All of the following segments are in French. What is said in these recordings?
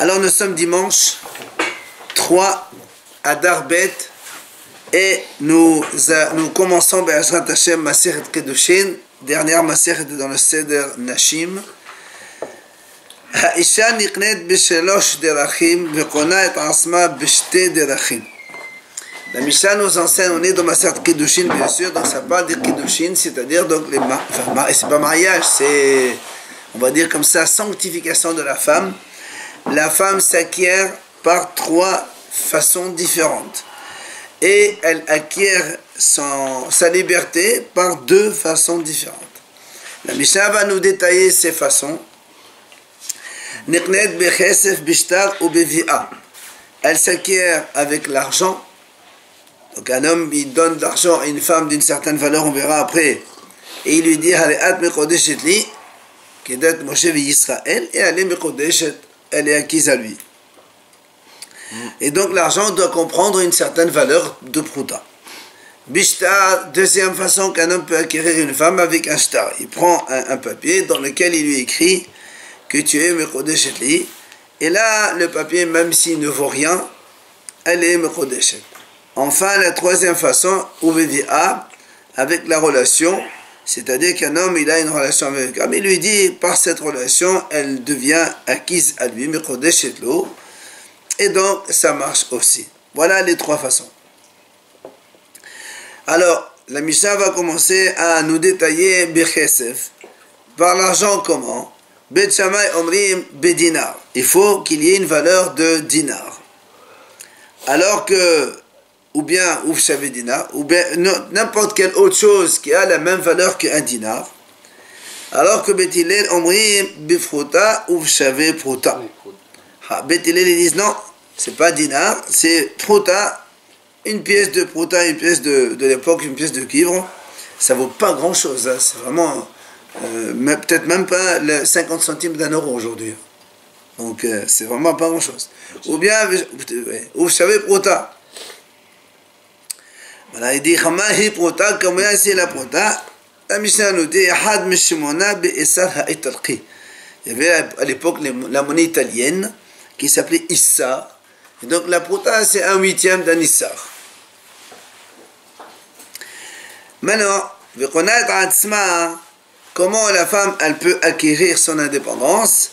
Alors nous sommes dimanche 3 Adar Bet et nous commençons Be'ezrat Hashem Masechet Kedushin, dernière Masechet dans le Seder Nashim. האישה נקנית בשלוש דרכים וקונה את עצמה בשתי דרכים. La Mishnah nous enseigne, on est dans Masechet Kedushin bien sûr, donc ça parle de Kedushin, c'est-à-dire donc c'est pas mariage, c'est, on va dire comme ça, sanctification de la femme. La femme s'acquiert par trois façons différentes et elle acquiert sa liberté par deux façons différentes. La Mishnah va nous détailler ces façons. Elle s'acquiert avec l'argent. Donc un homme il donne de l'argent à une femme d'une certaine valeur, on verra après, et il lui dit et elle est acquise à lui. Et donc l'argent doit comprendre une certaine valeur de prouta. Bishtar, deuxième façon qu'un homme peut acquérir une femme avec un shtar. Il prend un papier dans lequel il lui écrit que tu es mekodeshet li. Et là, le papier, même s'il ne vaut rien, elle est mekodeshet. Enfin, la troisième façon, uvedia, avec la relation, c'est-à-dire qu'un homme, il a une relation avec une femme, il lui dit, par cette relation, elle devient acquise à lui, mekodeshet lo. Et donc, ça marche aussi. Voilà les trois façons. Alors, la Mishnah va commencer à nous détailler Bechesef. Par l'argent, comment? Bet Shammai Omrim Bedinar. Il faut qu'il y ait une valeur de dinar. Alors que, ou bien Uvshave dinar, ou bien n'importe quelle autre chose qui a la même valeur qu'un dinar. Alors que Bet Hillel Omrim Bifruta Uvshave Pruta. Bet Hillel, ils disent non, c'est pas dinar, c'est pruta, une pièce de pruta, une pièce de l'époque, une pièce de cuivre. Ça vaut pas grand chose, hein. C'est vraiment. Peut-être même pas 50 centimes d'un euro aujourd'hui. Donc c'est vraiment pas grand chose. Ou bien, vous savez, prota. Voilà, il dit Khamahi prota, comment c'est la prota? La Mishnah nous dit Had Mishimona Be'esar Ha'etarqi. Il y avait à l'époque la monnaie italienne qui s'appelait Issa. Et donc la prota c'est 1/8 d'un Issar. Maintenant, comment la femme elle peut acquérir son indépendance,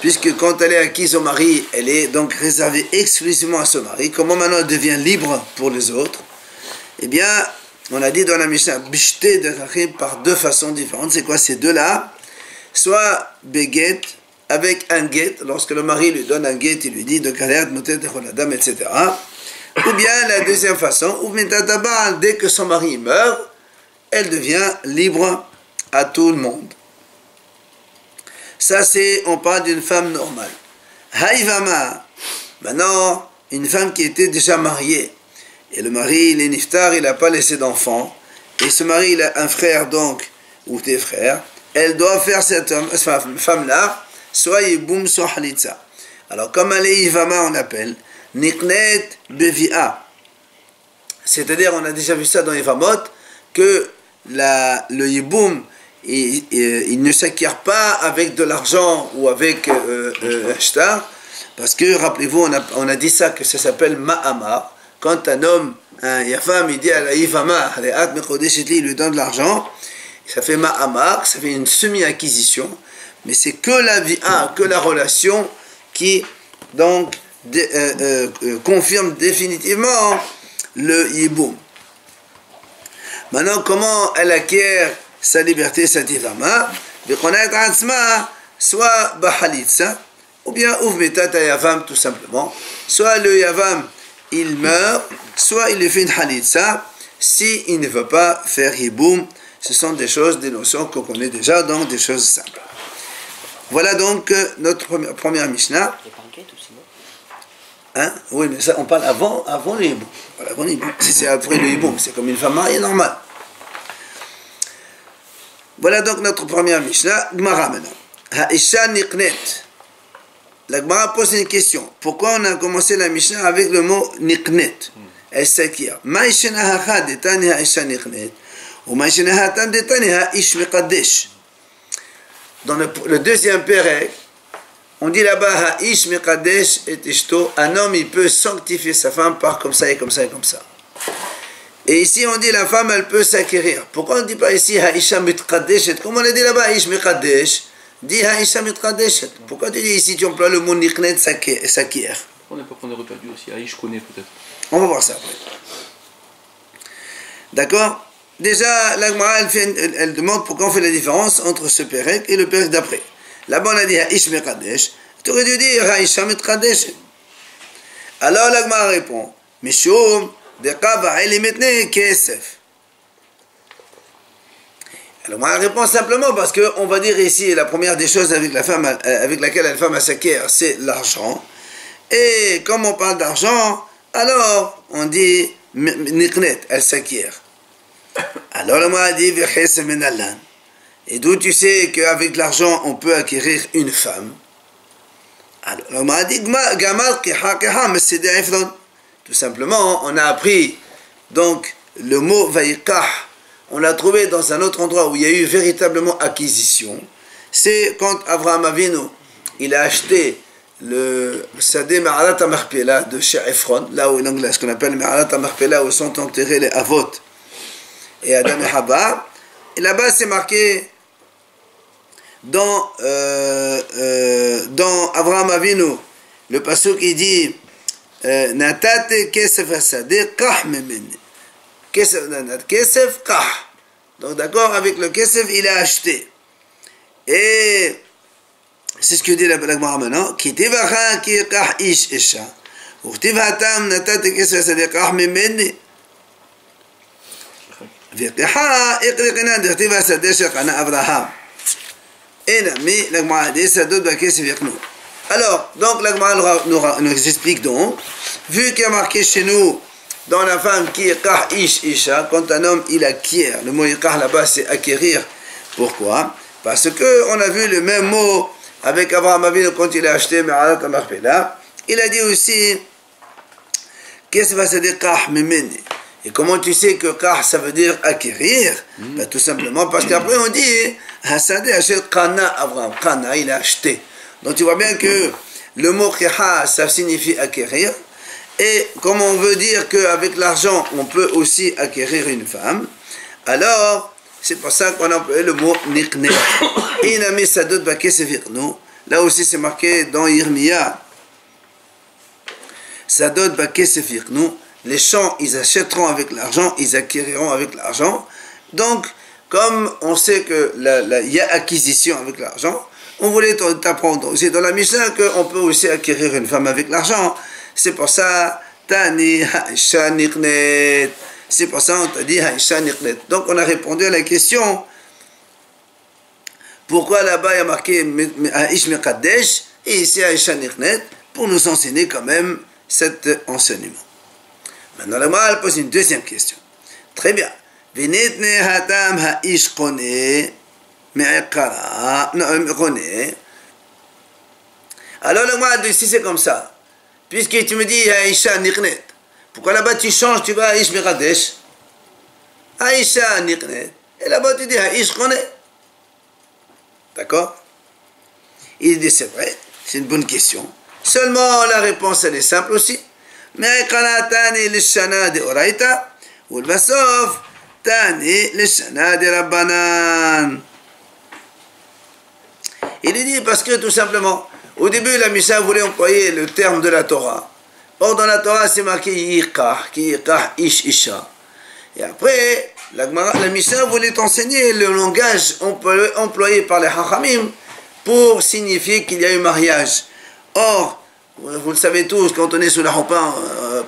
puisque quand elle est acquise au mari, elle est donc réservée exclusivement à son mari. Comment maintenant elle devient libre pour les autres? Eh bien, on a dit dans la Mishnah, bishté de par deux façons différentes. C'est quoi ces deux-là? Soit beget, avec un get, lorsque le mari lui donne un get, il lui dit de kaler, motet, choladam, etc. Ou bien la deuxième façon, ou dès que son mari meurt, elle devient libre à tout le monde. Ça c'est, on parle d'une femme normale. Haïvama, maintenant, une femme qui était déjà mariée, et le mari, il est niftar, il n'a pas laissé d'enfant, et ce mari, il a un frère donc, ou des frères, elle doit faire cette femme-là, soit yiboum, soit halitza. Alors, comme elle est Ivama, on appelle, niknet bevia. C'est-à-dire, on a déjà vu ça dans Ivamot, que le yiboum, il ne s'acquiert pas avec de l'argent ou avec un shtar, parce que, rappelez-vous, on a dit ça, que ça s'appelle ma'amar. Quand un homme, un yafam, il dit à la yifama, il lui donne de l'argent, ça fait ma'amar, ça fait une semi-acquisition, mais c'est que la vie, que la relation qui, donc, confirme définitivement le yiboum. Maintenant, comment elle acquiert sa liberté, cette yifama? Soit bahalitza, ou bien ouvmetat yavam tout simplement. Soit le yavam, il meurt, soit il lui fait une halitza, s'il ne veut pas faire yiboum. Ce sont des choses, des notions qu'on connaît déjà, donc des choses simples. Voilà donc notre première Mishnah. Hein? Oui, mais ça, on parle avant le hiboum. Voilà, avant le hiboum. Si c'est après le hiboum, c'est comme une femme mariée normale. Voilà donc notre première Mishnah. Gemara maintenant. Ha'isha niqnet. La Gemara pose une question. Pourquoi on a commencé la Mishnah avec le mot niqnet? Elle s'acquiert. Ma'ishena hachad etani ha'isha niqnet. Ou ma'ishena hatam etani ha'ish meqadesh. Dans le deuxième pérec, On dit là-bas, Ha'ish Mekadesh et Ishto, un homme il peut sanctifier sa femme par comme ça et comme ça et comme ça. Et ici on dit la femme elle peut s'acquérir. Pourquoi on ne dit pas ici Ha'isha Mitqadeshet? Comme on a dit là-bas, Ha'ish Mekadesh, dis Ha'isha Mitqadeshet. Pourquoi tu dis ici, tu emploies le mot Niqnet s'acquiert? On n'a pas qu'on aurait pas dû aussi Ha'ish connaît peut-être. On va voir ça après. D'accord? Déjà, l'Agmara elle demande pourquoi on fait la différence entre ce Pérec et le Pérec d'après. Là-bas on a dit Ha'ish Mekadesh. Tu aurais dû dire Ha'isha Mitqadesh. Alors l'Agmara répond Mishum Dekava Elimetne Kesef. Alors l'Agmara répond simplement parce qu'on va dire ici la première des choses avec la femme, avec laquelle la femme s'acquiert, c'est l'argent. Et comme on parle d'argent, alors on dit Niqnet, elle s'acquiert. Alors l'Agmara dit Vechesef Menallan. Et d'où tu sais qu'avec l'argent on peut acquérir une femme? Alors, on m'a dit tout simplement, on a appris donc le mot Vaïkah, on l'a trouvé dans un autre endroit où il y a eu véritablement acquisition. C'est quand Avraham Avinu il a acheté le Sadeh Ma'alat HaMachpelah de chez Ephron, là où en anglais, ce qu'on appelle Ma'alat HaMachpelah, où sont enterrés les Avot et Adam et Haba. Et là-bas, c'est marqué dans Avraham Avinu, le pasuk il dit Natate kesef hasadeh kah memeni. Kesef kah. Donc d'accord, avec le kesef il a acheté. Et c'est ce que dit la Gemara maintenant. Ki tivacha ki kah ish isha. Uktivatam natate kesef hasadeh kah memeni. V'keha ikriqina d'iktiv hasadeh shekana Avraham. Alors, donc la Gemara nous explique donc, vu qu'il y a marqué chez nous, dans la femme qui est Kah Ish Isha, quand un homme il acquiert, le mot Kah là-bas c'est acquérir. Pourquoi? Parce que on a vu le même mot avec Avraham Avinu quand il a acheté Ma'alat HaMachpelah, il a dit aussi qu'est-ce que va se dire Kah Memeni? Et comment tu sais que Kah ça veut dire acquérir? Ben, tout simplement parce qu'après on dit Hasadeh achète Kana Avraham. Kana, il a acheté. Donc tu vois bien que le mot Keha, ça signifie acquérir. Et comme on veut dire qu'avec l'argent, on peut aussi acquérir une femme, alors c'est pour ça qu'on a employé le mot Niqnet. Inami Sadot Bakesefirnu. Là aussi c'est marqué dans Yirmiya. Sadot Bakesefirnu. Les champs, ils achèteront avec l'argent, ils acquériront avec l'argent. Donc, comme on sait qu'il y a acquisition avec l'argent, on voulait t'apprendre aussi dans la Mishnah qu'on peut aussi acquérir une femme avec l'argent. C'est pour ça, Tani Haisha Niqnet. C'est pour ça on t'a dit Haisha Niqnet. Donc on a répondu à la question pourquoi là-bas il y a marqué Ha'ish Mekadesh et ici Haisha Niqnet pour nous enseigner quand même cet enseignement. Maintenant la Gemara pose une deuxième question. Très bien. Vinitne hatam ha'ish kone me'ekara kone. Alors le Gemara ici c'est comme ça. Puisque tu me dis Haisha Niqnet, pourquoi là-bas tu changes, tu vas à Ha'ish Mekadesh? Haisha Niqnet. Et là-bas tu dis Ha'ish kone. D'accord? Il dit c'est vrai, c'est une bonne question. Seulement la réponse elle est simple aussi. Me'ekara tani l'shana de oraita ou l'basof tani l'shana de rabbanan. Il dit parce que tout simplement, au début la Mishnah voulait employer le terme de la Torah. Or dans la Torah c'est marqué Yikah, qui Yikah Ish Isha. Et après, la Mishnah voulait enseigner le langage employé par les Hachamim pour signifier qu'il y a eu mariage. Or, vous le savez tous, quand on est sous la choupa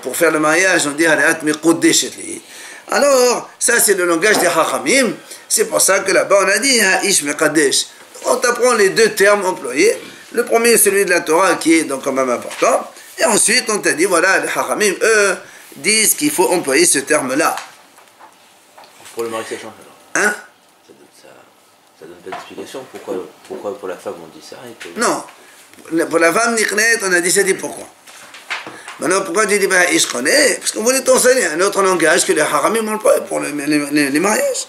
pour faire le mariage, on dit alors, ça c'est le langage des Hachamim. C'est pour ça que là-bas on a dit Ha'ish Mekadesh. On t'apprend les deux termes employés. Le premier, celui de la Torah, qui est donc quand même important. Et ensuite, on t'a dit, voilà, les Hachamim, eux, disent qu'il faut employer ce terme-là. Pour le mari, ça change alors. Hein? Ça donne pas d'explication. Pourquoi pour la femme on dit ça et que... Non. Pour la femme Niqnet, on a dit ça, dit pourquoi. Maintenant, pourquoi tu dis, bah, je connais? Parce qu'on voulait t'enseigner un autre langage que les Hachamim emploient pour les mariages.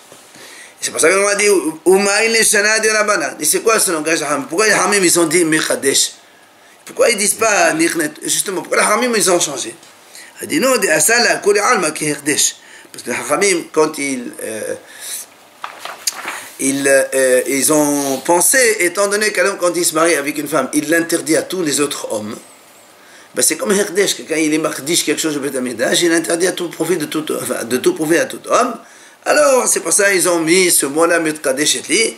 C'est pour ça qu'on a dit Umaïl Shana de Rabbanan. Et c'est quoi ce langage Hamim? Pourquoi les Hamim ils ont dit Mekadesh? Pourquoi ils disent pas Nichnet? Justement, pourquoi les Hachamim ils ont changé? Il dit non, parce que les Hachamim, quand ils ont pensé, étant donné qu'un homme, quand il se marie avec une femme, il l'interdit à tous les autres hommes, ben c'est comme Herdesh, que quand il est mardish quelque chose au Beth Amikdash, il interdit à tout profit de tout profit à tout homme. Alors, c'est pour ça qu'ils ont mis ce mot-là, Mitkadesh etli.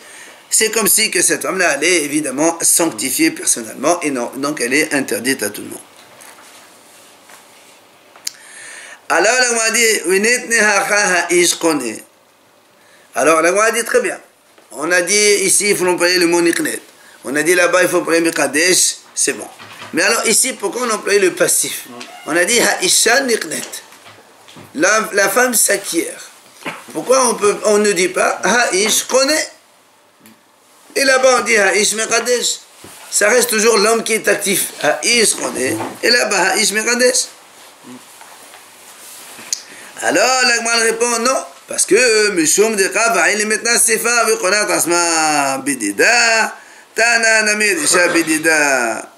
C'est comme si que cette femme-là, elle est évidemment sanctifiée personnellement, et non, donc elle est interdite à tout le monde. Alors, la Gemara dit, alors, la Gemara dit très bien. On a dit ici, il faut employer le mot Nichnet. On a dit là-bas, il faut employer Mikadesh, c'est bon. Mais alors, ici, pourquoi on emploie le passif? On a dit Ha'isha Nichnet. La femme s'acquiert. Pourquoi on ne dit pas Ha'ish connaît? Et là-bas, on dit Ha'ish Mikadesh. Ça reste toujours l'homme qui est actif. Ha'ish connaît. Et là-bas, Ha'ish Mikadesh. Alors, la Gemara répond non. Parce que Mishum de Kava, il est maintenant Sefa, avec Konat Asma Bidida, Tana Namir Isha Bidida.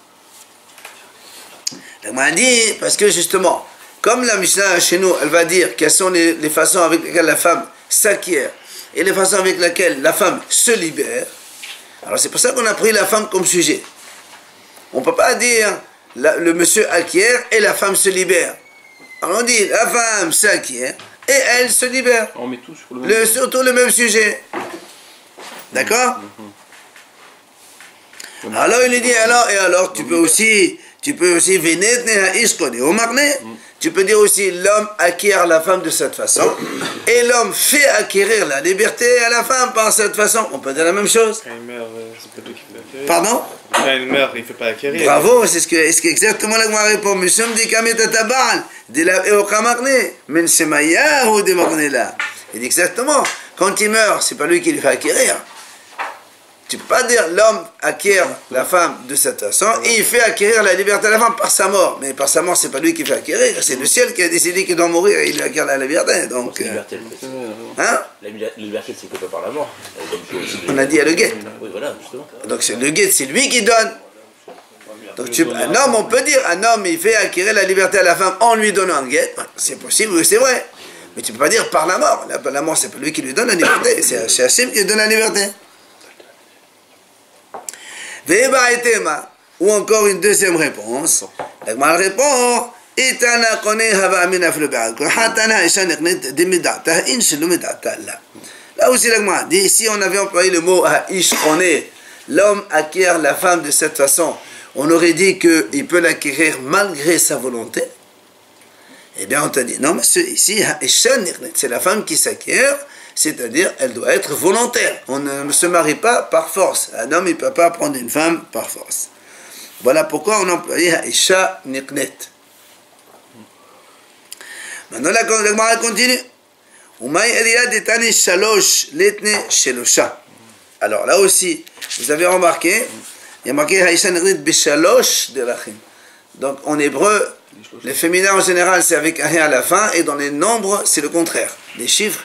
La Gemara dit, parce que justement, comme la Mishnah chez nous, elle va dire quelles sont les façons avec lesquelles la femme s'acquiert et les façons avec lesquelles la femme se libère. Alors c'est pour ça qu'on a pris la femme comme sujet. On ne peut pas dire le monsieur acquiert et la femme se libère. Alors on dit la femme s'acquiert et elle se libère. On met tout sur le même surtout le même sujet. D'accord? Alors il dit alors tu peux aussi tu peux dire aussi l'homme acquiert la femme de cette façon et l'homme fait acquérir la liberté à la femme par cette façon. On peut dire la même chose. Quand il meurt, c'est pas toi qui fait acquérir. Pardon? Quand il meurt, il ne fait pas acquérir. Bravo, c'est ce que exactement la Gemara répond. Monsieur dit Kamet Tabal, de la Eokamarne, men Shemaya ou de Marnela. Il dit exactement, quand il meurt, c'est pas lui qui lui fait acquérir. Tu ne peux pas dire l'homme acquiert la femme de cette façon et il fait acquérir la liberté à la femme par sa mort. Mais par sa mort, c'est pas lui qui fait acquérir, c'est le ciel qui a décidé qu'il doit mourir et il lui acquiert la liberté. Donc, La liberté, hein? La liberté, c'est que pas par la mort. On a dit à le guet. Oui, voilà, justement. Donc c'est le guet, c'est lui qui donne. Donc un homme, on peut dire, un homme, il fait acquérir la liberté à la femme en lui donnant un guet. C'est possible, oui, c'est vrai. Mais tu ne peux pas dire par la mort. La mort, c'est pas lui qui lui donne la liberté. C'est Hachem qui lui donne la liberté. Ou encore une deuxième réponse. La Gemara répond là aussi la Gemara dit si on avait employé le mot Ha'ish Koneh, l'homme acquiert la femme de cette façon, on aurait dit qu'il peut l'acquérir malgré sa volonté. Eh bien on t'a dit non monsieur, ici c'est la femme qui s'acquiert, c'est-à-dire elle doit être volontaire. On ne se marie pas par force. Un homme il ne peut pas prendre une femme par force. Voilà pourquoi on employait Haisha Nichnet. Maintenant la Gemara continue. Alors là aussi, vous avez remarqué, il y a marqué Haisha Nichnet Beshalosh Derachim. Donc en hébreu, les féminins en général c'est avec un rien à la fin, et dans les nombres c'est le contraire. Les chiffres,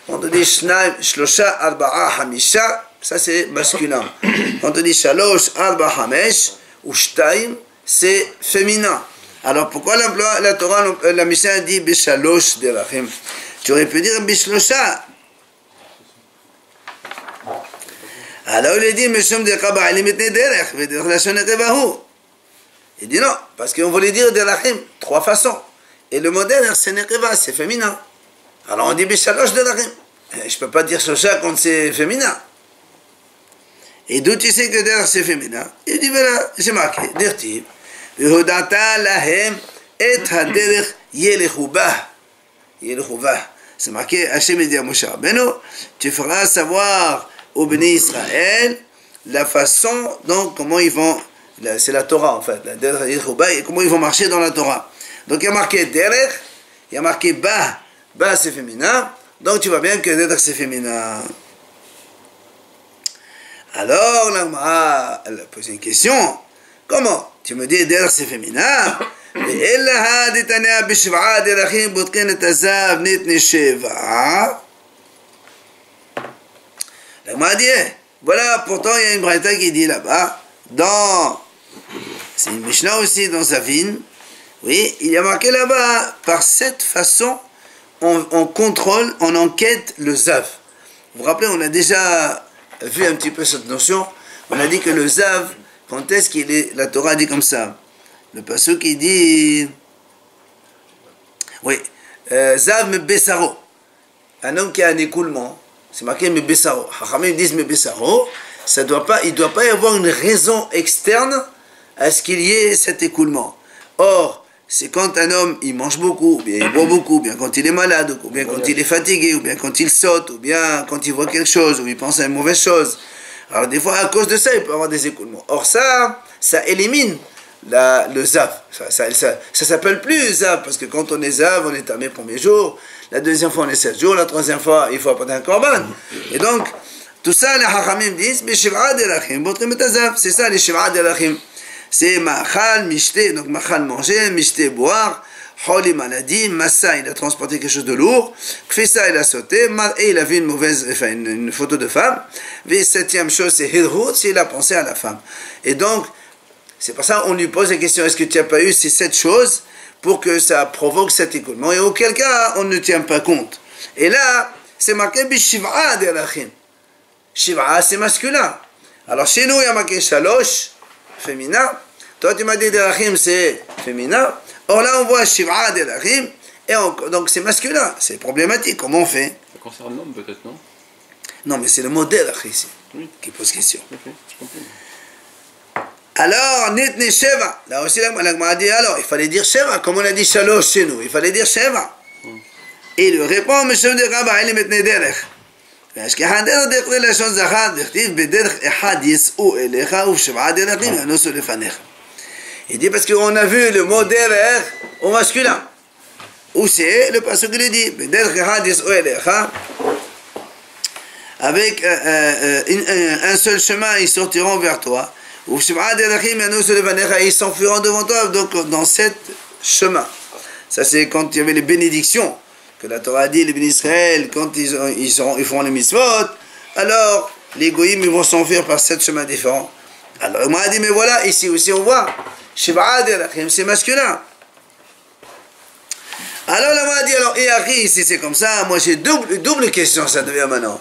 quand on dit Shnaim, Shlosha, Arba'a, Hamisha, ça c'est masculin. Quand on dit Shalosh, Arba, Hamesh, ou Shtaim, c'est féminin. Alors pourquoi la Torah, la Mishnah dit Beshalosh Derachim? Tu aurais pu dire Beshlosha. Alors il dit Meshum de Kaba, il mettait derech, Vederech la Shonekebahu. Il dit non, parce qu'on voulait dire Derachim, trois façons. Et le mot derech, c'est Nekeba, c'est féminin. Alors on dit Beshalosh Derachim. Je ne peux pas dire Shosha quand c'est féminin. Et d'où tu sais que derech c'est féminin? Il dit voilà, j'ai marqué, Dirtiv. V'hodata lahem et haderech yelechubah. C'est marqué, Hachem dit à Moshe Rabbeinu, tu feras savoir aux bénis Israël la façon, donc comment ils vont, c'est la Torah en fait, et comment ils vont marcher dans la Torah. Donc il y a marqué derech, il y a marqué bah c'est féminin, donc tu vois bien que derech c'est féminin. Alors la Gemara, elle a posé une question, comment? Tu me dis derech c'est féminin? La Gemara dit, voilà, pourtant il y a une braïta qui dit là-bas, dans C'est une Mishnah aussi dans Zavin. Oui, il y a marqué là-bas, par cette façon, on contrôle, on enquête le Zav. Vous vous rappelez, on a déjà vu un petit peu cette notion. On a dit que le Zav, quand est-ce qu'il est, la Torah dit comme ça. Le pasuk qui dit, oui, Zav me Bessaro. Un homme qui a un écoulement, c'est marqué me Bessaro. Chachamim disent me Bessaro, il ne doit pas y avoir une raison externe à ce qu'il y ait cet écoulement. Or, c'est quand un homme, il mange beaucoup, ou bien il boit beaucoup, ou bien quand il est malade, ou bien quand il est fatigué, ou bien quand il saute, ou bien quand il voit quelque chose, ou il pense à une mauvaise chose. Alors des fois, à cause de ça, il peut avoir des écoulements. Or ça élimine le zav. Ça s'appelle plus zav, parce que quand on est zav, on est tamé le premier jour, la deuxième fois on est 7 jours, la troisième fois il faut apporter un korban. Et donc, tout ça, les hachamim disent, c'est ça les shiv'a delachim. C'est machal, mishte, donc machal manger, mishte boire, holi maladie, massa il a transporté quelque chose de lourd, kfissa il a sauté, et il a vu une photo de femme, et septième chose c'est hidrout, c'est il a pensé à la femme. Et donc, c'est pour ça qu'on lui pose la question, est-ce que tu n'as pas eu ces 7 choses pour que ça provoque cet écoulement? Et auquel cas, on ne tient pas compte. Et là, c'est marqué bishiv'a delachim. Shiv'a, c'est masculin. Alors chez nous, il y a marqué shalosh, féminin. Toi, tu m'as dit delachim, c'est féminin. Or là, on voit shiv'a delachim, et donc c'est masculin. C'est problématique. Comment on fait? Ça concerne l'homme, peut-être, non? Non, mais c'est le mot delach ici qui pose question. Okay, je comprends. Alors, nitne sheva. Là aussi, la Gemara dit alors, il fallait dire sheva, comme on a dit shalosh chez nous. Il fallait dire sheva. Et il répond, monsieur de Rabba, il est metne derech. והשכחתנו דרך לשון זכר, דכתיב בדרך אחד יצאו אליך ובשבעה דרכים ינוסו לפניך. Il dit parce qu'on a vu le mot derech au masculin. Où c'est le pasuk qui le dit, בדרך אחד יצאו אליך, avec un seul chemin ils sortiront vers toi, ובשבעה דרכים ינוסו לפניך, ils s'enfuiront devant toi, donc dans 7 chemins. Ça c'est quand il y avait les bénédictions. Que la Torah dit, les bénis Israël, quand ils feront les mitzvot, alors les goyim ils vont s'enfuir par 7 chemins différents. Alors on m'a dit, mais voilà, ici aussi on voit, Shiv'a delachim, c'est masculin. Alors là, on m'a dit, alors, et Akhi, ici c'est comme ça, moi j'ai double question, ça devient maintenant.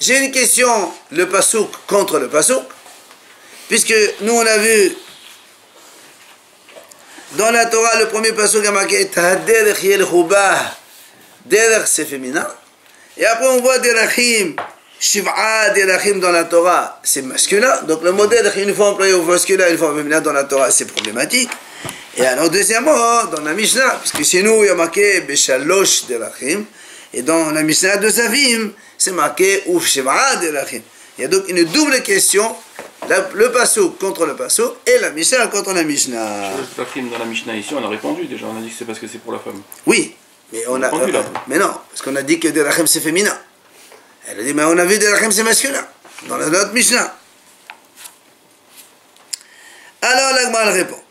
J'ai une question, le pasouk contre le pasouk, puisque nous on a vu dans la Torah, le premier passage a marqué Tahaderech yel chubah. Derech c'est féminin. Et après on voit Derechim, Shiv'a Derechim dans la Torah, c'est masculin. Donc le mot Derech, une fois employé au masculin, une fois au féminin dans la Torah, c'est problématique. Et alors deuxièmement, dans la Mishnah, puisque chez nous il y a marqué Beshalosh Derechim, et dans la Mishnah de Zavim, c'est marqué Uf Shiv'a Derechim. Il y a donc une double question. Le pasuk contre le pasuk et la Mishnah contre la Mishnah. Dans la Mishnah ici, on a répondu déjà, on a dit que c'est parce que c'est pour la femme. Oui, mais on a répondu là. Mais non, parce qu'on a dit que Derachem c'est féminin. Elle a dit, mais on a vu Derachem c'est masculin dans la note Mishnah. Alors la Gemara répond.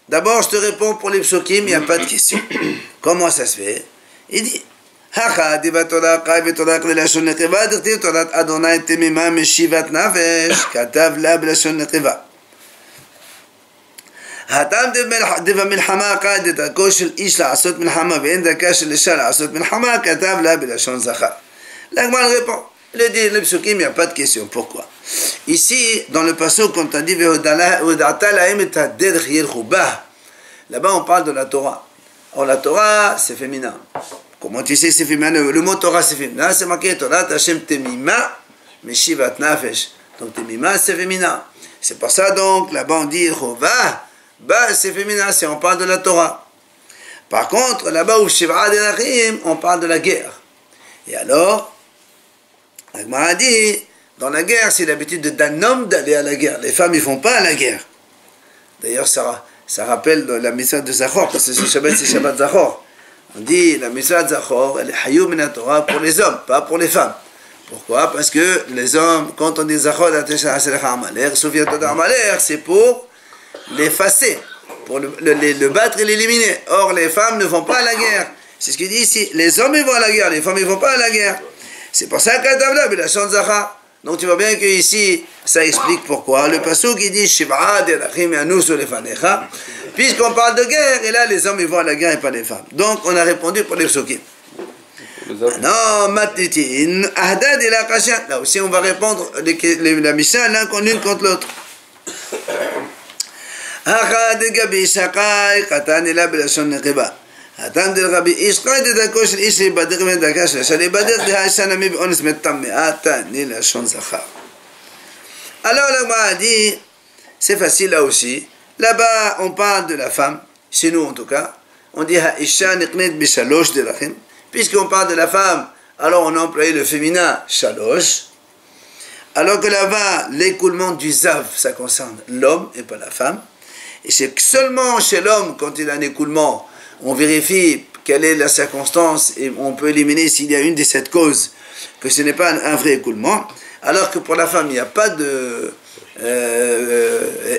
D'abord, je te réponds pour les psukim, il n'y a pas de question. Comment ça se fait? Il dit. הכה בתורה קאי בתורה ללשון נקבה, דכתיב תורת אדוני תמימה משיבת נפש, כתב לה בלשון נקבה. הטעם דבמלחמה קאי דרכו של איש לעשות מלחמה ואין דרכה של אישה לעשות מלחמה, כתב לה בלשון זכר. La Gemara répond. Le dit le psukim, il n'y a pas de question. Pourquoi? Ici, dans le passage, quand on dit Ve'odata lahem et derech yel chubah, là-bas on parle de la Torah. Or la Torah, c'est féminin. Comment tu sais c'est féminin? Le mot Torah c'est féminin, c'est marqué Torah Hashem Temima Meshivat Nafesh. Donc Temima c'est féminin. C'est pour ça donc là-bas on dit Chova, bah c'est féminin, c'est on parle de la Torah. Par contre là-bas où Shiv'a delachim, on parle de la guerre. Et alors, la Gemara dit, dans la guerre c'est l'habitude d'un homme d'aller à la guerre. Les femmes ils font pas la guerre. D'ailleurs ça rappelle la mitzvah de Zachor, parce que ce Shabbat c'est Shabbat Zachor. On dit la mitzvah de Zachor, elle est hayou min Torah pour les hommes, pas pour les femmes. Pourquoi? Parce que les hommes, quand on dit Zachor, souviens-toi d'Amalek, c'est pour l'effacer, pour le battre et l'éliminer. Or, les femmes ne vont pas à la guerre. C'est ce qu'il dit ici. Les hommes ils vont à la guerre, les femmes ils vont pas à la guerre. C'est pour ça qu'Atavla, la chante Zachar. Donc tu vois bien que ici, ça explique pourquoi. Le pasuk qui dit Shiv'a derachim yanu solefanecha, puisqu'on parle de guerre, et là les hommes ils vont à la guerre et pas les femmes. Donc on a répondu pour les psukim. Non, Matitin, Ahdad et la Kasha. Là aussi on va répondre la Mishnah l'un contre l'autre. Achad gabi shakai katan ila belashon nekiba. הטעם דל רבי איש חי דדקו של איש להיבדק מדקה של אישה להיבדק דהאישה נמי באונס מטמאה תעני לשון זכר. Alors l'Agma a dit, c'est facile là aussi. Là-bas, on parle de la femme, chez nous en tout cas. On dit Haisha niqnet bishalosh derachim. Puisqu'on parle de la femme, alors on a employé le féminin shalosh. Alors que là-bas, l'écoulement du zav, ça concerne l'homme et pas la femme. Et c'est seulement chez l'homme, quand il a un écoulement, on vérifie quelle est la circonstance et on peut éliminer s'il y a une des 7 causes, que ce n'est pas un vrai écoulement. Alors que pour la femme, il n'y a pas de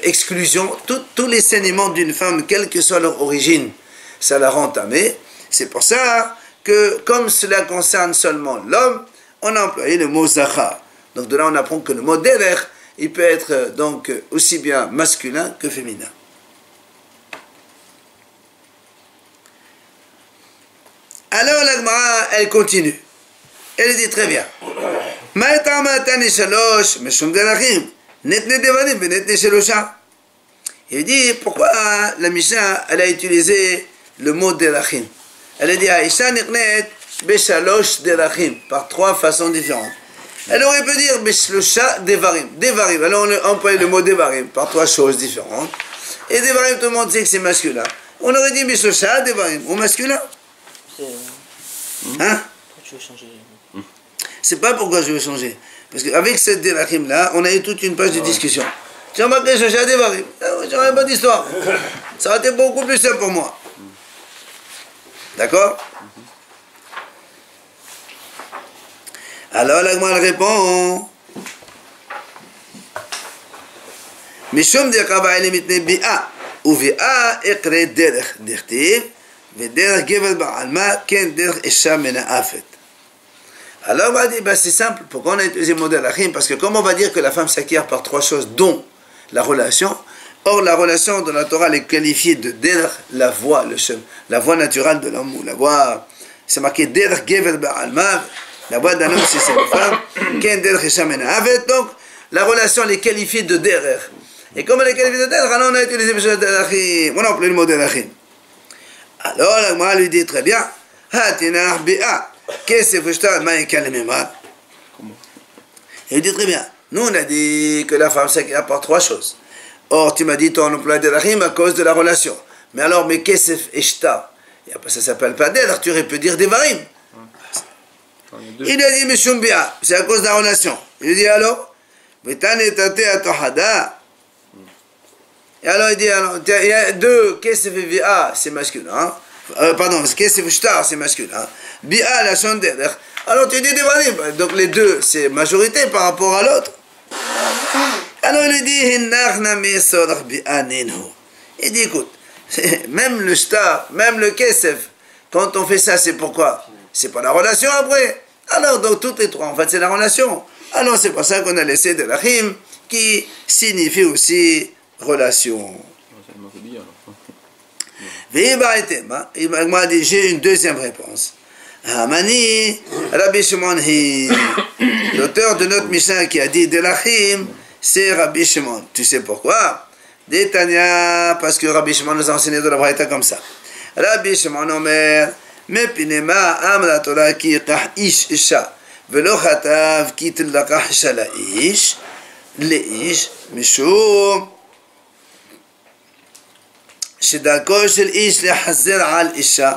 exclusion. Tous les saignements d'une femme, quelle que soit leur origine, ça la rend tamée. C'est pour ça que, comme cela concerne seulement l'homme, on a employé le mot zachar. Donc de là, on apprend que le mot derer, il peut être donc aussi bien masculin que féminin. Alors la Gemara, elle continue. Elle dit très bien. Il dit pourquoi la Mishnah elle a utilisé le mot derachim. Elle a dit Aisha niqnet beshalosh derachim par 3 façons différentes. Elle aurait pu dire beshlosha devarim. Devarim. Alors on a employé le mot devarim par 3 choses différentes. Et devarim, tout le monde sait que c'est masculin. On aurait dit beshlosha devarim au masculin. Hein? Tu veux changer? C'est pas pourquoi je veux changer. Parce qu'avec cette derachim là, on a eu toute une page de discussion. J'ai remarqué changer à devarim. J'aurais pas d'histoire. Ça aurait été beaucoup plus simple pour moi. D'accord? Alors la Gemara répond. Mishum de Kaba ele mitne bi'a ou bi'a ekre derech dirtiv. Alors on va dire, c'est simple, pourquoi on a utilisé le mot derachim? Parce que comme on va dire que la femme s'acquiert par 3 choses, dont la relation, or la relation dans la Torah elle est qualifiée de derech, la voix, la voix naturelle de l'homme, la voix, c'est marqué derech gever ba'alma, la voix d'un homme c'est une femme, ken derech esha mena avet, donc la relation elle est qualifiée de derech. Et comme elle est qualifiée de derech, alors on a utilisé le mot derachim, on a appelé le mot derachim. Alors la Gemara lui dit très bien, Hatinah bi'a, qu'est-ce que je maïkal memra? Il dit très bien, nous on a dit que la femme s'acquiert par 3 choses. Or tu m'as dit ton emploi de rahim à cause de la relation. Mais alors, mais qu'est-ce que ishta? Ça s'appelle pas d'être, tu aurais pu dire des varim. Il lui a dit, Mishum bi'a, c'est à cause de la relation. Il lui dit alors, Betane tate atohada. Et alors il dit, alors, il y a 2, qu'est-ce que bi'a, c'est masculin. Pardon, qu'est-ce que shtar, c'est masculin. Bi'a, la chante derrière. Alors tu dis des varim. Donc les 2, c'est majorité par rapport à l'autre. Alors il dit, Hinnachna mesorach bi'a ninhu. Il dit, écoute, même le shtar, même le kesef, quand on fait ça, c'est pourquoi? C'est pas la relation après. Alors, donc toutes les 3, en fait, c'est la relation. Alors c'est pour ça qu'on a laissé de l'achim, qui signifie aussi relation. Il m'a dit, j'ai une deuxième réponse. Hamani, Rabbi Shimon Hi, l'auteur de notre Mishnah qui a dit de l'achim, c'est Rabbi Shimon. Tu sais pourquoi? Détania, parce que Rabbi Shimon nous a enseigné de la Braïta comme ça. Rabbi Shimon Omer, Mepinema Amra Torah ki yaqah ish isha, velo chatav ki tilaqah isha la ish, לאיש, משום שדרכו של איש לחזר על אישה,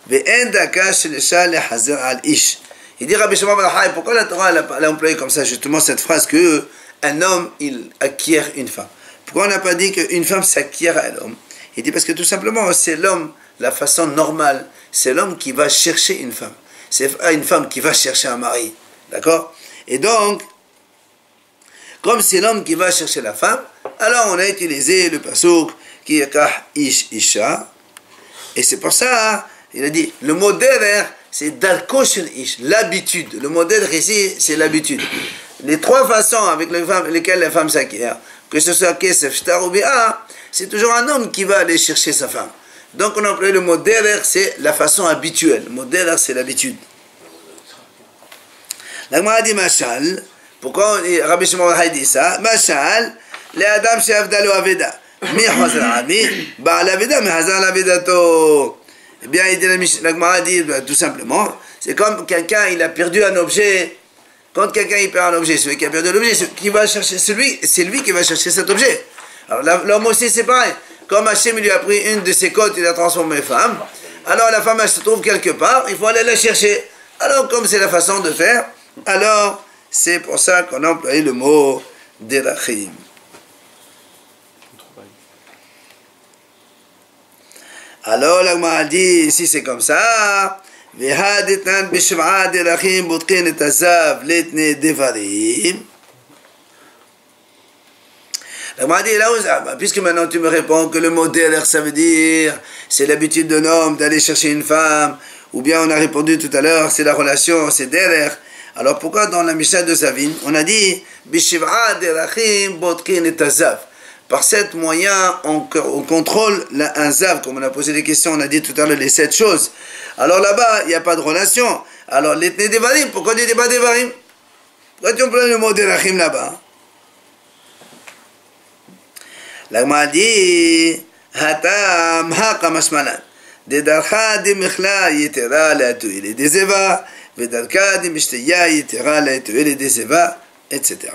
ואין דרכה של אישה לחזר על איש. Il dit Rabbi Shimon Bar Yochai, pourquoi la Torah l'a employé comme ça, justement cette phrase que un homme il acquiert une femme. Pourquoi on n'a pas dit qu'une femme s'acquiert à l'homme? Il dit parce que tout simplement c'est l'homme, la façon normale, c'est l'homme qui va chercher une femme. C'est pas une femme qui va chercher un mari. D'accord? Et donc, comme c'est l'homme qui va chercher la femme, alors on a utilisé le pasuk qui est kah ish isha. Et c'est pour ça il a dit, le mot derer, c'est darko shel ish, l'habitude. Le mot derer ici, c'est l'habitude. Les trois façons avec lesquelles la femme s'acquiert, que ce soit kesef, shtar ou bi'a, c'est toujours un homme qui va aller chercher sa femme. Donc on a employé le mot derer, c'est la façon habituelle. Le mot derer, c'est l'habitude. La Gemara dit mashal. Pourquoi Rabbi Shimon dit ça? Mashal, les adam she'avda lo aveda. Mi hazar ami, ba'al aveda, mi hazar l'avedato. Eh bien, la Gemara dit tout simplement, c'est comme quelqu'un, il a perdu un objet. Quand quelqu'un il perd un objet, celui qui a perdu l'objet, c'est lui qui va chercher cet objet. Alors l'homme aussi c'est pareil. Comme Hachem lui a pris une de ses côtes, il a transformé femme. Alors la femme elle se trouve quelque part, il faut aller la chercher. Alors comme c'est la façon de faire, alors c'est pour ça qu'on a employé le mot derachim. Alors la Gemara dit, si c'est comme ça, והדתנן בשבעה דרכים בודקין את הזב לתני דברים. La Gemara dit, là, puisque maintenant tu me réponds que le mot derer, ça veut dire, c'est l'habitude d'un homme d'aller chercher une femme, ou bien on a répondu tout à l'heure, c'est la relation, c'est derer. Alors pourquoi dans la Mishnah de Zavin, on a dit, bishiv'a derachim botkin et tazav. Par 7 moyens, on contrôle un zav, comme on a posé des questions, on a dit tout à l'heure les 7 choses. Alors là-bas, il n'y a pas de relation. Alors, l'ethné devarim, pourquoi on dit pas devarim? Pourquoi tu emploies le mot derachim là-bas? La Gemara dit, hatam haqa mashmalan. Dedarcha de mechla yetera le'atuile dezeva, vedarka de mishteya yetera le'atuile dezeva, etc.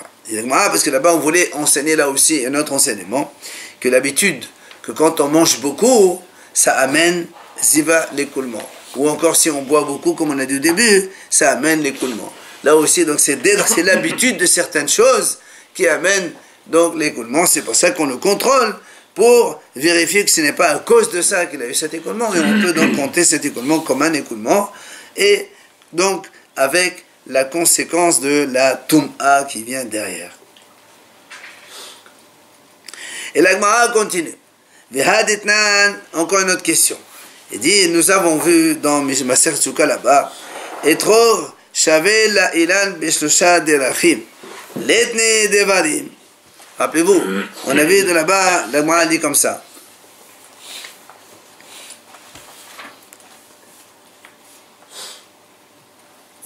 Parce que là-bas, on voulait enseigner là aussi un autre enseignement, que l'habitude, que quand on mange beaucoup, ça amène ziva l'écoulement. Ou encore si on boit beaucoup, comme on a dit au début, ça amène l'écoulement. Là aussi, donc c'est l'habitude de certaines choses qui amène donc l'écoulement. C'est pour ça qu'on le contrôle, pour vérifier que ce n'est pas à cause de ça qu'il a eu cet écoulement, mais on peut donc compter cet écoulement comme un écoulement, et donc avec la conséquence de la Tum'a qui vient derrière. Et la Gemara continue. Encore une autre question. Il dit, nous avons vu dans Maser Tzuka là-bas, Etror Shavel la Ilan Beshlosha Derachim, Letne Devarim. Rappelez-vous, on a vu de là-bas, la Gemara dit comme ça.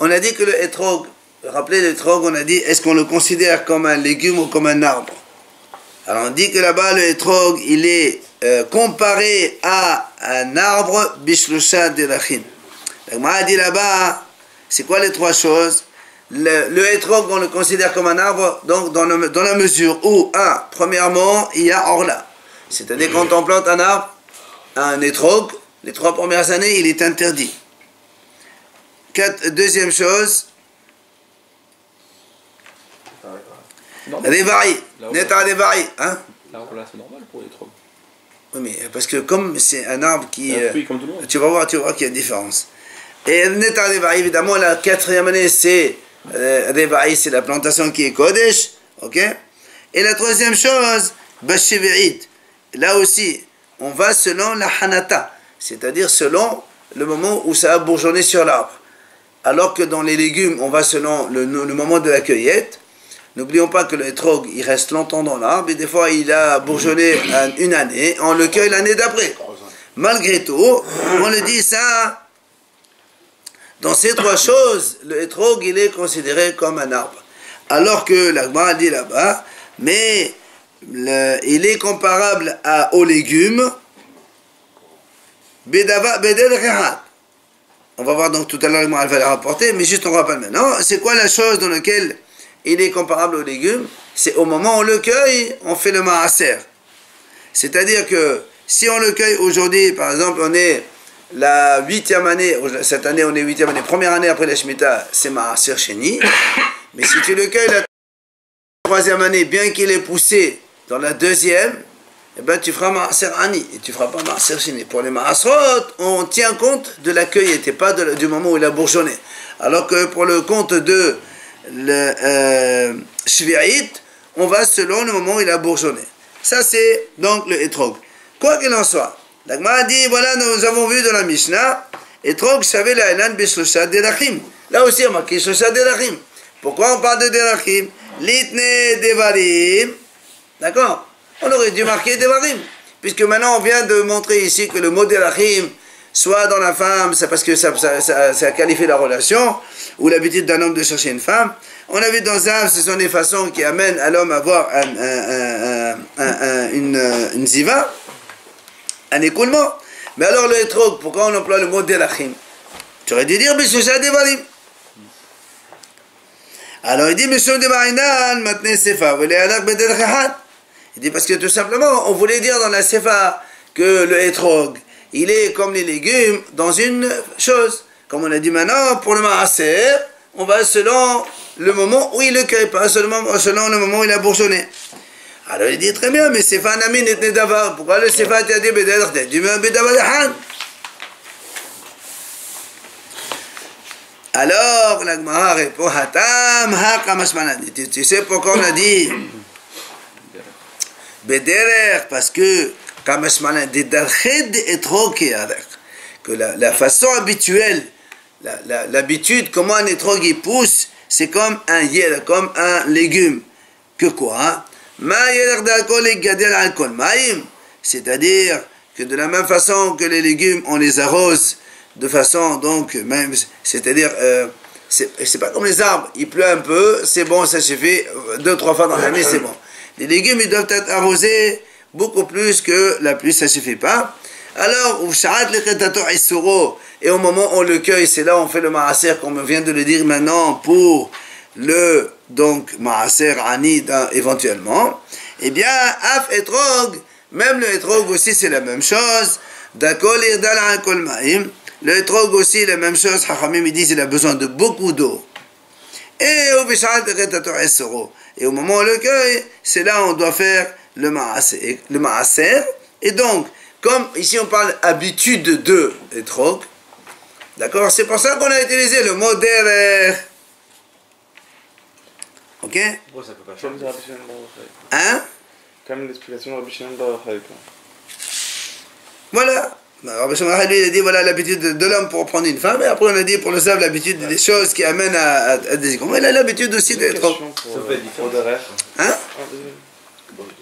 On a dit que le etrog, rappelez le etrog, on a dit, est-ce qu'on le considère comme un légume ou comme un arbre? Alors on dit que là-bas, le etrog, il est comparé à un arbre, bishlosha derachim. La Gemara dit là-bas, c'est quoi les 3 choses? Le etrog, on le considère comme un arbre, donc dans la mesure où, premièrement, il y a orla. C'est-à-dire quand on plante un arbre, un etrog, les 3 premières années, il est interdit. Deuxième chose, Revaï, Neta Revaï, hein? L'arbre là, c'est normal pour les trocs. Oui, mais parce que comme c'est un arbre qui... oui, comme tout le monde. Tu vas voir qu'il y a une différence. Et Neta Revaï, évidemment, la 4e année, c'est Revaï, c'est la plantation qui est Kodesh, ok? Et la 3e chose, Bashivi'it, là aussi, on va selon la Hanata, c'est-à-dire selon le moment où ça a bourgeonné sur l'arbre. Alors que dans les légumes, on va selon le moment de la cueillette. N'oublions pas que le etrog, il reste longtemps dans l'arbre, et des fois, il a bourgeonné une année, on le cueille l'année d'après. Malgré tout, on le dit ça, dans ces 3 choses, le etrog, il est considéré comme un arbre. Alors que la Gemara dit là-bas, mais il est comparable aux légumes, bedel rehat. On va voir donc tout à l'heure, elle va la rapporter, mais juste on rappelle maintenant, c'est quoi la chose dans laquelle il est comparable aux légumes? C'est au moment où on le cueille, on fait le maaser. C'est-à-dire que si on le cueille aujourd'hui, par exemple, on est la 8e année, cette année on est 8e année, première année après la Shemitah, c'est maaser sheni, mais si tu le cueilles la 3e année, bien qu'il ait poussé dans la 2e, eh ben, tu feras maaser ani, et tu ne feras pas maaser sheni. Pour les maaserot, on tient compte de la cueillette, et pas du moment où il a bourgeonné. Alors que pour le compte de shvi'it, on va selon le moment où il a bourgeonné. Ça, c'est donc le etrog. Quoi qu'il en soit, la Gemara dit, voilà, nous avons vu dans la Mishnah, Etrog Shavé La'ilan Beshlosha Derachim. Là aussi, on marque Shlosha Derachim. Pourquoi on parle de Derachim? Litne Devarim. D'accord? On aurait dû marquer Devarim. Puisque maintenant, on vient de montrer ici que le mot Derachim, soit dans la femme, c'est parce que ça qualifie la relation, ou l'habitude d'un homme de chercher une femme. On a vu dans Zav, ce sont des façons qui amènent à l'homme à avoir une ziva, un écoulement. Mais alors le etrog, pourquoi on emploie le mot Derachim? Tu aurais dû dire Bishosha Devarim. Alors il dit Mishom Devarinan, maintenant Sefa, il dit parce que tout simplement, on voulait dire dans la Sefa que le etrog, il est comme les légumes dans une chose. Comme on a dit maintenant, pour le maaser, on va selon le moment où il le cueille, pas seulement selon le moment où il a bourgeonné. Alors il dit très bien, mais Sefa Namin et Nedavar, pourquoi le Sefa a dit Bedavar Bedavar? Alors la Gemara répond Hatam Hakamashmanan. Tu sais pourquoi on a dit Bederer? Parce que Kamashmanan Dedarched etrog que la façon habituelle, l'habitude, comment un etrog il pousse, c'est comme un yel, comme un légume. Que quoi? C'est-à-dire que de la même façon que les légumes, on les arrose de façon, donc, même, c'est-à-dire, c'est pas comme les arbres, il pleut un peu, c'est bon, ça suffit, 2-3 fois dans l'année, c'est bon. Les légumes, ils doivent être arrosés beaucoup plus que la pluie, ça suffit pas. Alors, et au moment où on le cueille, c'est là où on fait le maaser, comme on vient de le dire maintenant, pour le, donc, maaser ani, éventuellement. Eh bien, af etrog, même le etrog aussi, c'est la même chose. D'accord, le etrog aussi, la même chose. Chachamim, ils disent qu'il a besoin de beaucoup d'eau. Et au moment où on le cueille, c'est là où on doit faire le maaser. Et donc, comme ici on parle habitude de etrog, d'accord, c'est pour ça qu'on a utilisé le mot derer. Ok? Pourquoi ça peut pas Comme changer? Rabbi Shimon Bar Yochai. Hein? Comme l'explication de Rabbi Shimon Bar Yochai, quoi. Voilà. Rabbi Shimon Bar Yochai, lui, il a dit voilà l'habitude de l'homme pour prendre une femme, et après on a dit pour le sav l'habitude des choses qui amènent à des économies. Il a l'habitude aussi de etrog. Ça peut être différent. Hein?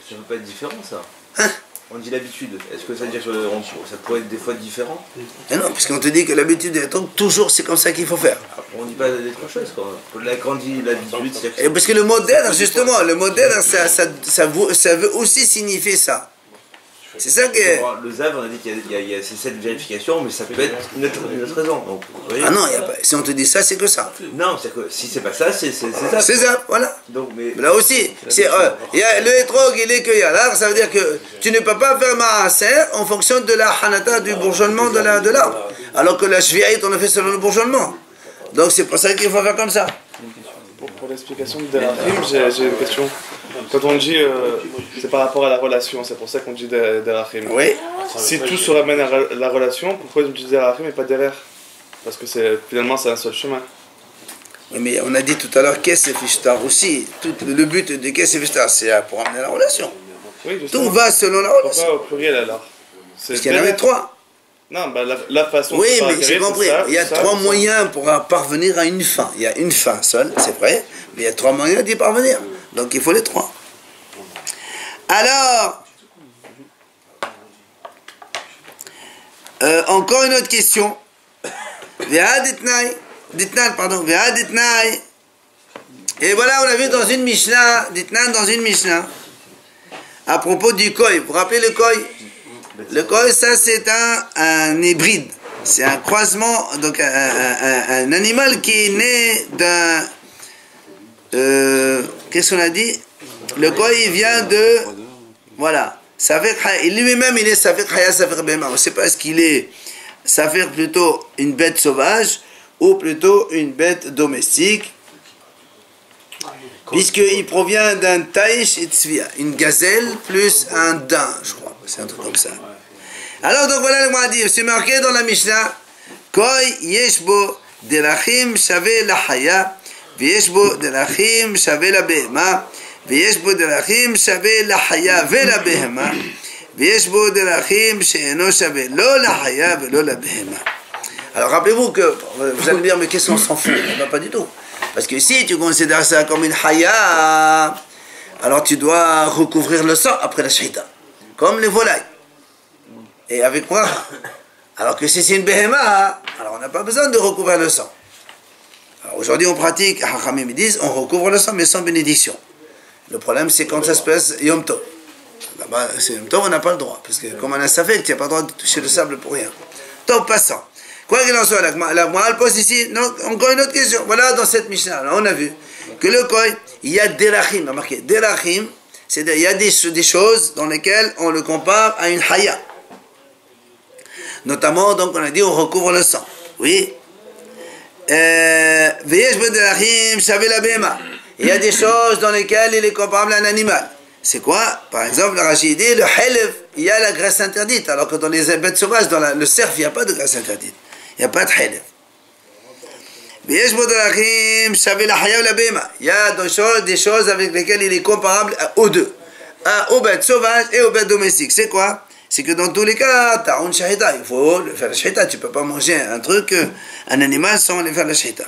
Ça peut pas être différent, ça. Hein? On dit l'habitude. Est-ce que ça veut dire que ça pourrait être des fois différent? Et non, puisqu'on te dit que l'habitude des etrog, toujours c'est comme ça qu'il faut faire. On dit pas d'autre chose, quoi. Quand on dit l'habitude, c'est Et parce que le mot d'être, justement, le mot d'être, ça veut aussi signifier ça. C'est ça que... Le ZAV, on a dit qu'il y a cette vérification, mais ça peut être une autre raison. Donc, vous voyez. Ah non, y a pas, si on te dit ça, c'est que ça. Non, c'est que si c'est pas ça, c'est ça. C'est ça, voilà. Donc, mais Là aussi, c'est, y a le etrog, il est cueilli à l'arbre, ça veut dire que tu ne peux pas faire maaser en fonction de la hanata, du bourgeonnement de l'arbre. Alors que la shvi'aït, on le fait selon le bourgeonnement. Donc c'est pour ça qu'il faut faire comme ça. Pour l'explication de Derachim, j'ai une question. Quand on dit, c'est par rapport à la relation, c'est pour ça qu'on dit Derachim. Oui. Si tout se ramène à la relation, pourquoi on dit Derachim et pas Derer? Parce que finalement c'est un seul chemin. Oui, mais on a dit tout à l'heure qu'est-ce Fishtar aussi. Le but de qu'est-ce Fishtar, c'est pour amener la relation. Oui, Tout va selon la relation. Pourquoi au pluriel alors? Parce qu'il y en avait 3. Non, bah la façon Oui, de mais j'ai compris. Il y a 3 moyens pour parvenir à une fin. Il y a une fin seule, c'est vrai, mais il y a 3 moyens d'y parvenir. Donc il faut les 3. Alors, encore une autre question. Et voilà, on a vu dans une Mishnah, dans une Mishnah, à propos du koi. Vous vous rappelez le koi? Le koi, ça c'est un hybride. C'est un croisement, donc un animal qui est né d'un... qu'est-ce qu'on a dit? Le koi, il vient de... Voilà. Lui-même, il est Safek Haya, Safek Bema. On ne sait pas ce qu'il est. Safek plutôt une bête sauvage ou plutôt une bête domestique. Puisqu'il provient d'un taïch et tzvia, une gazelle plus un daim, je crois. C'est un truc comme ça. Alors, donc voilà le mot à dire. C'est marqué dans la Mishnah. Koi yeshbo derachim shave la haya, וישבו דרכים שווה לבהמה, וישבו דרכים שווה לחיה ולבהמה, וישבו דרכים שאינו שווה לא לחיה ולא לבהמה. Alors rappelez-vous que, vous allez me dire, mais qu'est-ce qu'on s'en fout? Ben, pas du tout. Parce que si tu considères ça comme une haya, alors tu dois recouvrir le sang après la shahita. Comme les volailles. Et avec quoi? Alors que si c'est une behema, alors on n'a pas besoin de recouvrir le sang. Alors aujourd'hui on pratique, Hachamim disent, on recouvre le sang mais sans bénédiction. Le problème c'est quand ça se passe Yom Tov. Là-bas, c'est Yom Tov, on n'a pas le droit. Parce que comme on a safek, tu n'as pas le droit de toucher le sable pour rien. Tov passant. Quoi qu'il en soit, la Gemara pose ici, non, encore une autre question. Voilà, dans cette Mishnah, on a vu que le Koy, il y a derachim, remarquez, derachim, c'est-à-dire il y a des choses dans lesquelles on le compare à une haya. Notamment, donc on a dit, on recouvre le sang. Oui. Il y a des choses dans lesquelles il est comparable à un animal. C'est quoi? Par exemple, le Rashi dit, le halef, il y a la graisse interdite, alors que dans les bêtes sauvages, dans le cerf, il n'y a pas de graisse interdite. Il n'y a pas de halef. Il y a des choses avec lesquelles il est comparable aux deux. Aux bêtes sauvages et aux bêtes domestiques. C'est quoi? C'est que dans tous les cas, tu as une shahita. Il faut le faire la shahita. Tu ne peux pas manger un truc, un animal sans le faire la shahita.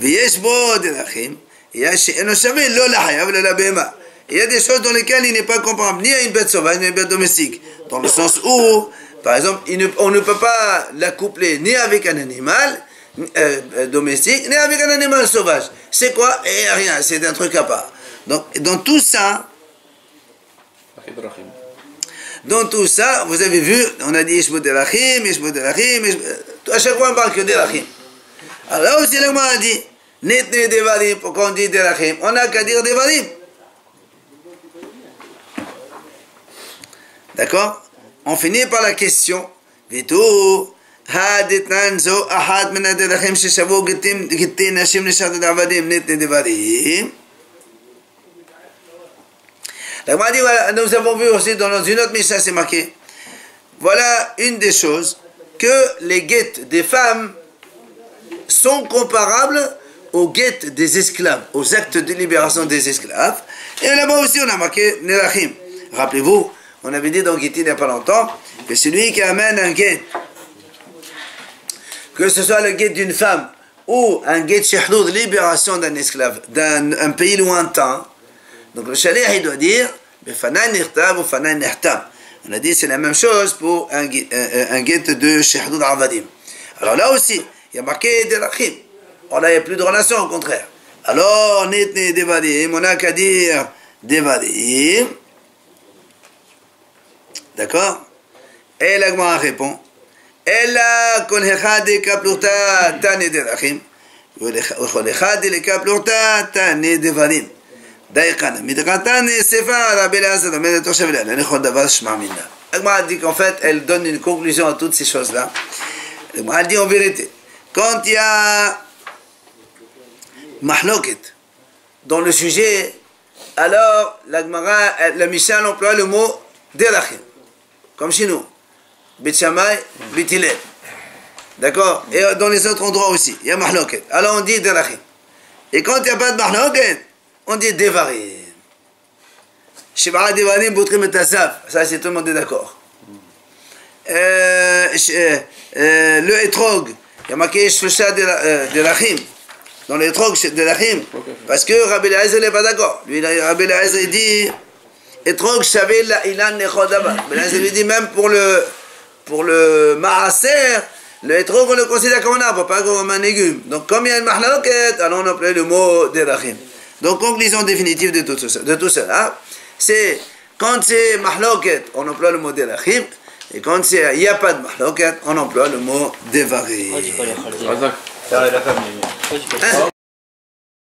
Il y a des choses dans lesquelles il n'est pas comparable ni à une bête sauvage ni à une bête domestique. Dans le sens où, par exemple, on ne peut pas l'accoupler ni avec un animal domestique ni avec un animal sauvage. C'est quoi? Et rien, c'est un truc à part. Donc, dans tout ça, vous avez vu, on a dit Yeshbo Derachim, à chaque fois on parle que Derachim. Alors là aussi, le Gemara a dit, Netne Devarim, pourquoi on dit Derachim? On n'a qu'à dire Devarim. D'accord? On finit par la question, Vitu, Hadetnan zo ahad mena Derachim, Sheshavu Gittin Nashim Nishat Davadim, Netne Devarim. La Gemara dit, voilà, nous avons vu aussi dans une autre Mishnah, c'est marqué. Voilà une des choses que les guettes des femmes sont comparables aux guettes des esclaves, aux actes de libération des esclaves. Et là-bas aussi, on a marqué Nerachim. Rappelez-vous, on avait dit dans Gittin il n'y a pas longtemps que celui qui amène un guet, que ce soit le guet d'une femme ou un guet shahdoud, libération d'un esclave, d'un pays lointain. Donc le shaliach, il doit dire on a dit c'est la même chose pour un guet de shahdoud avadim. Alors là aussi, il y a marqué derachim. Alors là, il n'y a plus de relation, au contraire. Alors, nitne devarim, on n'a qu'à dire devarim. D'accord? Et la Gemara répond Ella kol echad kaplurta tane derachim, kol echad kaplurta tane devarim. Daïkana, Midratan et Sefa, la Belaz, la Médator Chavela, la Nechodavas Shmamina. La Gemara dit qu'en fait, elle donne une conclusion à toutes ces choses-là. La Gemara dit en vérité, quand il y a mahloket dans le sujet, alors la Gemara, la Mishnah emploie le mot derachim, comme chez nous, Bet Shammai, Bet Hillel. D'accord? Et dans les autres endroits aussi, il y a mahloket. Alors on dit derachim. Et quand il n'y a pas de mahloket, on dit devarim. Shivara devarim boutrim et asaf. Ça, c'est tout le monde est d'accord. Le etrog, il y a marqué shvesha derachim. Dans le etrog derachim. Parce que Rabbi Eliezer n'est pas d'accord. Lui, Rabbi Eliezer dit etrog shavel la ilan nechodaba. Rabbi Eliezer lui dit même pour le maaser, le etrog on le considère comme un arbre, pas comme un légume. Donc comme il y a une mahloket, alors on appelle le mot derachim. Donc, conclusion définitive de tout cela, c'est quand c'est mahloket, on emploie le mot derachim, et quand il n'y a pas de mahloket, on emploie le mot devarim.